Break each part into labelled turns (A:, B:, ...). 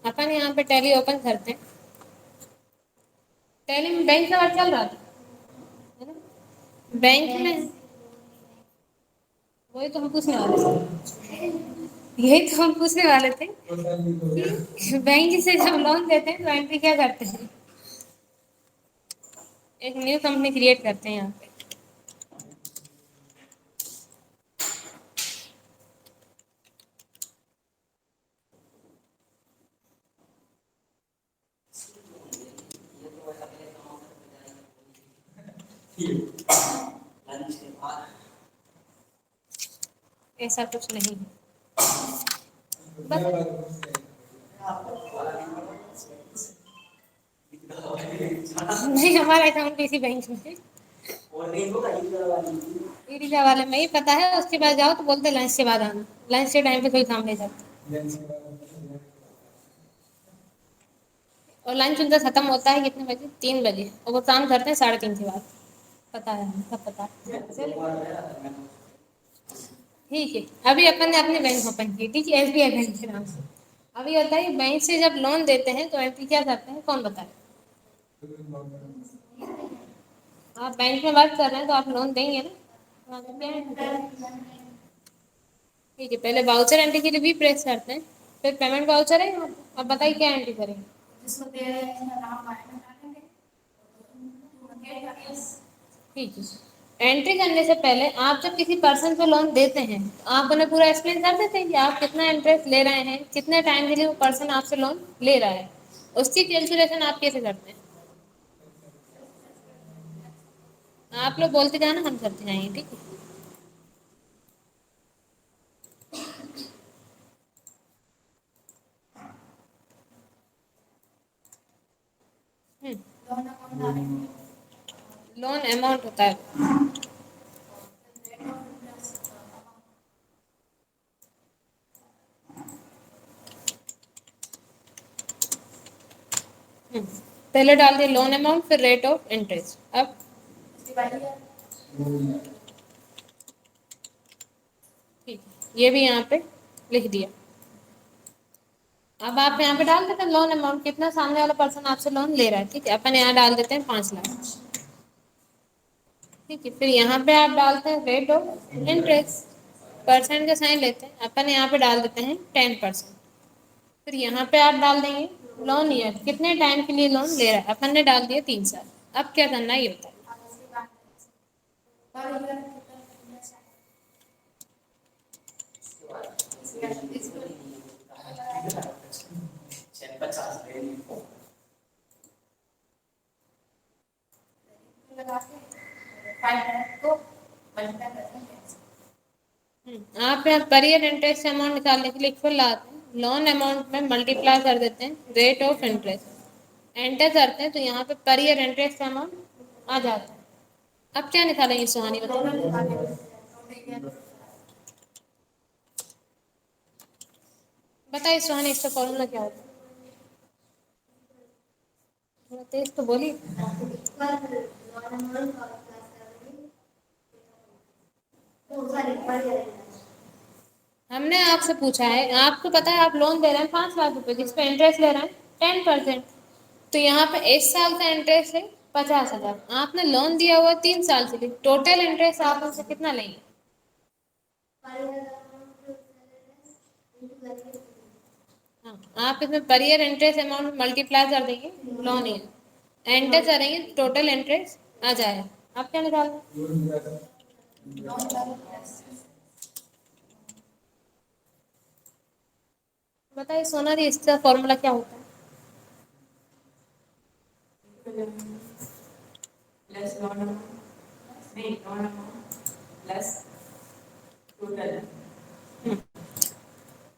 A: अपन यहाँ पे tally open करते हैं। टैली में बैंक का वर्क चल रहा था, है ना? बैंक में वही तो हम पूछने वाले थे, यही तो हम पूछने वाले थे कि बैंक से जब लोन देते हैं तो एंट्री क्या करते हैं। एक न्यू कंपनी क्रिएट करते हैं यहाँ पे। ऐसा कुछ नहीं है, बस नहीं, हमारा अकाउंट इसी बैंक में है। ईरिजा वाले में ही पता है, उसके बाद जाओ तो बोलते लंच के बाद आना, लंच के टाइम पे कोई काम नहीं जाता। और लंच उनका खत्म होता है कितने बजे? 3 बजे, और वो काम करते हैं 3:30 के बाद। पता है, सब पता है। ठीक है, अभी अपन ने अपने बैंक ओपन की, ठीक है, SBI बैंक के नाम से। अभी होता है बैंक से जब लोन देते हैं तो एंट्री क्या करते हैं, कौन बताए? आप बैंक में वर्क कर रहे हैं तो आप लोन देंगे ना, तो आपको क्या entry करना है? ठीक है, पहले वाउचर एंट्री के लिए भी प्रेस करते हैं, फिर पेमेंट वाउचर है यहाँ पे। अब बताइए क्या एंट्री करेंगे। ठीक है, एंट्री करने से पहले आप जब किसी पर्सन को लोन देते हैं तो आप उन्हें पूरा एक्सप्लेन कर देते हैं कि आप कितना इंटरेस्ट ले रहे हैं, कितने टाइम के लिए वो पर्सन आपसे लोन ले रहा है। उसकी कैलकुलेशन आप कैसे करते हैं? आप लोग बोलते जाना, हम करते जाएंगे, ठीक है। लोन अमाउंट होता है। पहले डाल दिए लोन अमाउंट, फिर रेट ऑफ इंटरेस्ट। अब ठीक है, ये भी यहाँ पे लिख दिया। अब आप यहाँ पे डाल देते हैं लोन अमाउंट, कितना सामने वाला पर्सन आपसे लोन ले रहा है, ठीक है। अपन यहाँ डाल देते हैं 5 लाख, ठीक है। फिर यहाँ पे आप डालते हैं रेट ऑफ इंटरेस्ट, परसेंट का साइन लेते हैं, अपन यहाँ पे डाल देते हैं 10%। फिर यहाँ पे आप डाल देंगे लोन ईयर, कितने टाइम के लिए लोन ले रहा है, अपन ने डाल दिया 3 साल। अब क्या करना है ये बताइए। आप यहाँ पर ईयर इंटरेस्ट अमाउंट निकालने के लिए इक्वल लाते हैं, लोन अमाउंट में मल्टीप्लाई कर देते हैं रेट ऑफ इंटरेस्ट, एंटर करते हैं तो यहाँ पे पर ईयर इंटरेस्ट अमाउंट आ जाता है। अब क्या निकालेंगे सुहानी, बताइए सुहानी, इसका फॉर्मूला क्या होता है? थोड़ा तेज तो बोलिए। हमने आपसे पूछा है, आपको पता है आप लोन दे रहे हैं 5 लाख रुपए, जिस पे इंटरेस्ट ले रहे हैं 10%। तो यहाँ पे 1 साल का इंटरेस्ट है 50,000, आपने लोन दिया हुआ 3 साल के लिए, टोटल इंटरेस्ट आप उनसे कितना लेंगे? हाँ, आप इसमें per year interest amount multiply कर देंगे लोन ईयर, एंटर करेंगे टोटल इंटरेस्ट आ जाएगा। आप क्या निकाल रहे बताइए सोना जी, इसका फॉर्मूला क्या होता है? प्लस लोन नहीं, लोन प्लस टोटल।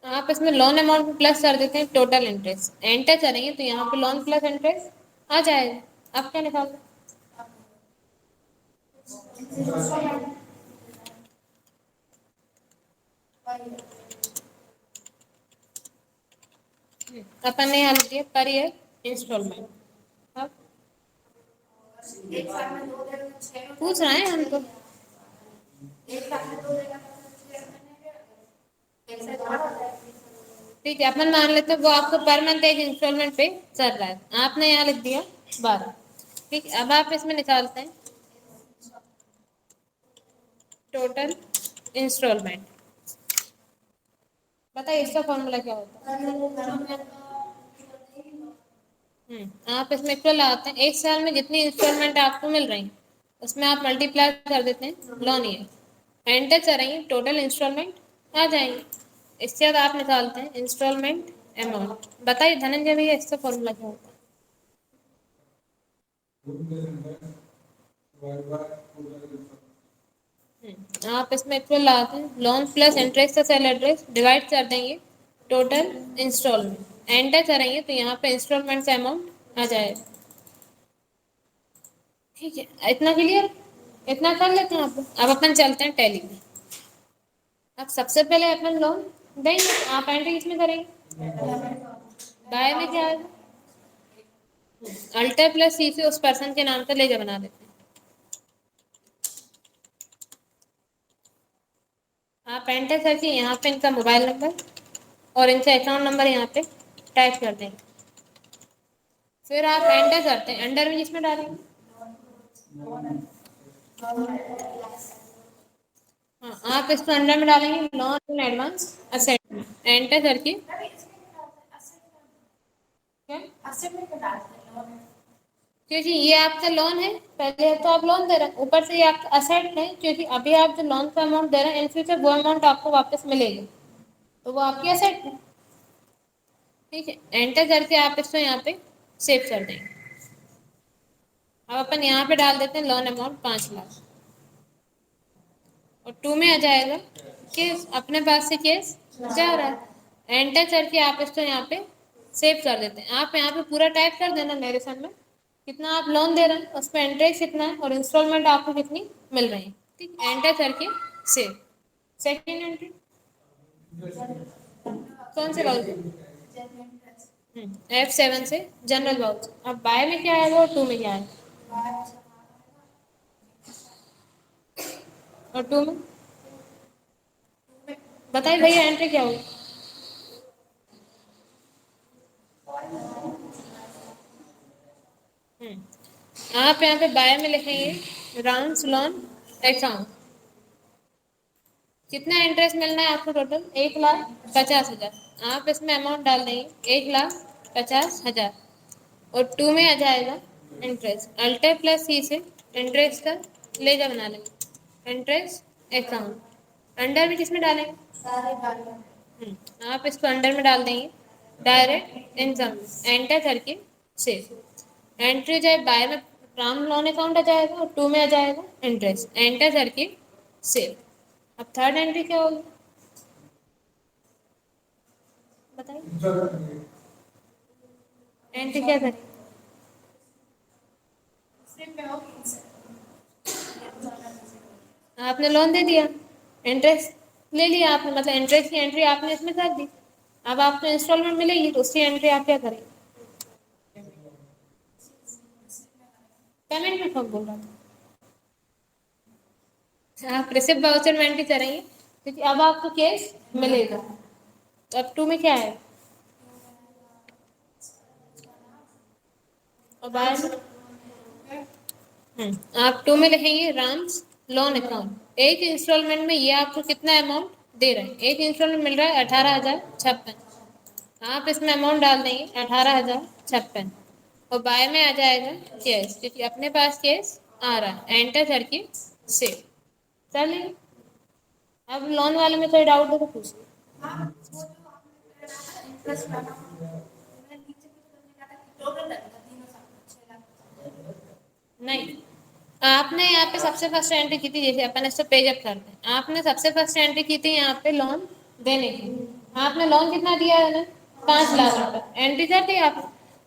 A: आप इसमें लोन अमाउंट में प्लस कर देते हैं टोटल इंटरेस्ट, एंटर करेंगे तो यहाँ पे लोन प्लस इंटरेस्ट आ जाएगा। आप क्या निकाल अपन ने यहाँ लिख दिया पर ईयर इंस्टॉलमेंट। अब पूछ रहे हैं हम तो, ठीक है, अपन मान लेते हैं वो आपको पर मंथ एक इंस्टॉलमेंट पे चल रहा है, आपने यहाँ लिख दिया 12। ठीक है, अब आप इसमें निकालते हैं टोटल इंस्टॉलमेंट। बताइए इसका फॉर्मूला क्या होता है? आप इसमें इक्वल आते हैं, एक साल में जितनी इंस्टॉलमेंट आपको मिल रही उसमें आप मल्टीप्लाई कर देते हैं लोन ईयर, एंटर करेंगे टोटल इंस्टॉलमेंट आ जाएंगे। इसके बाद आप निकालते हैं इंस्टॉलमेंट अमाउंट। बताइए धनंजय भैया इसका फॉर्मूला क्या होता है? आप इसमें इक्वल लाते हैं लोन प्लस इंटरेस्ट का सेल एड्रेस डिवाइड कर देंगे टोटल इंस्टॉलमेंट, एंटर करेंगे तो यहाँ पे इंस्टॉलमेंट का अमाउंट आ जाएगा। ठीक है, इतना क्लियर, इतना कर लेते हैं आप। अब अपन चलते हैं टैली में। अब सबसे पहले अपन लोन देंगे, आप एंट्री किसमें करेंगे? बाय में क्या आएगा? अल्टर प्लस सी से उस पर्सन के नाम पर लेजर बना देते हैं। आप एंटर करके यहाँ पे इनका मोबाइल नंबर और इनका अकाउंट नंबर यहाँ पे टाइप कर देंगे। फिर आप एंटर करते हैं, अंडर में जिसमें डालेंगे। हाँ, आप इसको अंडर में डालेंगे loan in advance asset, enter करके क्योंकि ये आपका लोन है, पहले तो आप लोन दे रहे हैं, ऊपर से ये आपका असेट है, क्योंकि अभी आप जो लोन का अमाउंट दे रहे हैं इन फ्यूचर वो अमाउंट आपको वापस मिलेगी, तो वो आपकी असेट है। ठीक है, एंटर करके आप इसको यहाँ पे सेव कर देंगे। अब अपन यहाँ पे डाल देते हैं लोन अमाउंट 5 लाख और 2 में आ जाएगा केस, अपने पास से केस जा रहा है। एंटर करके आप इसको यहाँ पे सेव कर देते हैं। आप यहाँ पे पूरा टाइप कर देना नरेशन में, कितना आप लोन दे रहे हैं, उस पर इंटरेस्ट कितना है और इंस्टॉलमेंट आपको कितनी मिल रही है। ठीक, एंटर करके सेव। सेकेंड एंट्री कौन से वाउचर? F7 से जनरल वाउचर। अब बाय में क्या आएगा और 2 में क्या आएगा? और 2 में बताइए भैया एंट्री क्या होगी? आप यहाँ पे बाय में लिखेंगे राउंड लोन अकाउंट। कितना इंटरेस्ट मिलना है आपको? टोटल 1,50,000। आप इसमें अमाउंट डाल देंगे 1,50,000 और 2 में आ जाएगा इंटरेस्ट। अल्टर प्लस सी से इंटरेस्ट का लेजर बना लेंगे, इंटरेस्ट अकाउंट। अंडर में किसमें डालेंगे? आप इसको अंडर में डाल देंगे डायरेक्ट इनकम, एंटर करके सेव। एंट्री हो जाए बाय में राउंड लोन अकाउंट आ जाएगा और 2 में आ जाएगा इंटरेस्ट, एंटर करके सेव। अब थर्ड एंट्री क्या होगी बताइए? एंट्री क्या करें? आपने लोन दे दिया, इंटरेस्ट ले लिया आपने, मतलब इंटरेस्ट की एंट्री आपने इसमें कर दी। अब आपको इंस्टॉलमेंट मिलेगी तो उसकी एंट्री आप क्या करेंगे? पेमेंट में कब बोल रहा था? आप रिसिप्ट वाउचर में एंट्री करेंगे क्योंकि अब आपको कैश मिलेगा। तो अब 2 में क्या है और बाय में? आप 2 में लिखेंगे राम्स लोन अकाउंट। एक इंस्टॉलमेंट में ये आपको कितना अमाउंट दे रहे हैं? एक इंस्टॉलमेंट मिल रहा है 18,056। आप इसमें अमाउंट डाल देंगे 18,056 और बाय में आ जाएगा कैश, क्योंकि अपने पास कैश आ रहा है। एंटर करके सेव। चलिए, अब लोन वाले में कोई डाउट हो तो पूछिए। नहीं, आपने यहाँ पे सबसे फर्स्ट एंट्री की थी, जैसे अपन इसको पेज अप करते हैं, आपने सबसे फर्स्ट एंट्री की थी यहाँ पे लोन देने की। आपने लोन कितना दिया है ना? 5 लाख रुपए एंट्री कर दी आपने।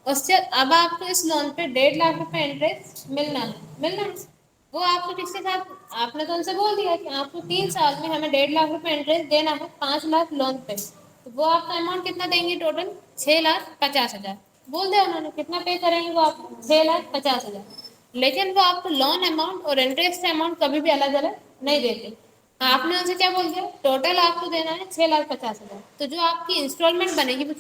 A: उससे अब आपको इस लोन पे 1.5 लाख रुपए इंटरेस्ट मिलना है, मिलना है। वो आपको किसके साथ, आपने तो उनसे बोल दिया कि आपको 3 साल में हमें 1.5 लाख रुपए इंटरेस्ट देना है 5 लाख लोन पे, तो वो आपका अमाउंट कितना देंगे? टोटल 6,50,000 बोल दिया उन्होंने। कितना पे करेंगे वो आपको? 6,50,000। लेकिन वो आपको लोन अमाउंट और इंटरेस्ट अमाउंट कभी भी अलग अलग नहीं देते। आपने उनसे क्या बोल दिया, टोटल आपको देना है 6,50,000, तो जो आपकी इंस्टॉलमेंट बनेगी वो किस